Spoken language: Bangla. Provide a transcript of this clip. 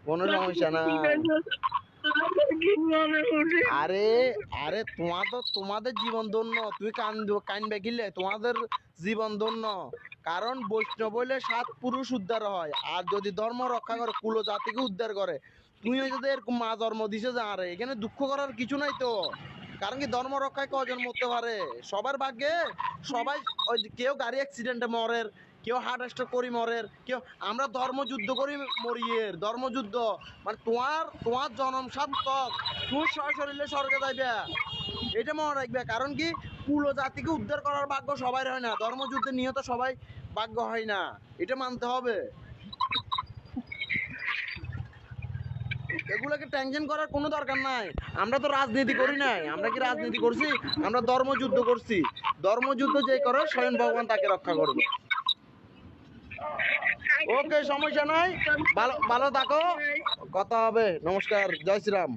কোনো সমস্যা নাই। আরে আরে তোমাদের জীবন ধন্য, তুই কানবে কিলে, তোমাদের জীবন ধন্য। কারণ বৈষ্ণব হইলে 7 পুরুষ উদ্ধার হয়, আর যদি ধর্ম রক্ষা করে কুলো জাতিকে উদ্ধার করে। তুই যদি এরকম মা জন্ম দিছে যা রে, এখানে দুঃখ করার কিছু নাই তো। কারণ কি ধর্ম রক্ষায় কজন মরতে পারে, সবার ভাগ্যে সবাই। ওই কেউ গাড়ি অ্যাক্সিডেন্টে মরে, কেউ হার্ট অ্যাটাক করি মরে, কেউ আমরা ধর্মযুদ্ধ করি মরিয়ে। ধর্মযুদ্ধ মানে তোমার জনম সার্থক, তুমি সশরীরে স্বর্গে যাইবে, এটা মনে রাখবে। কারণ কি কুলো জাতিকে উদ্ধার করার ভাগ্য সবাই হয় না, ধর্মযুদ্ধে নিহত সবাই ভাগ্য হয় না, এটা মানতে হবে। এগুলোকে টেনশন করার কোনো দরকার নাই। আমরা তো রাজনীতি করি নাই, আমরা কি রাজনীতি করছি? আমরা ধর্মযুদ্ধ করছি। ধর্মযুদ্ধ যে করে স্বয়ং ভগবান তাকে রক্ষা করবে। ওকে, সমস্যা নাই, ভালো ভালো থাকো, কথা হবে। নমস্কার, জয় শ্রীরাম।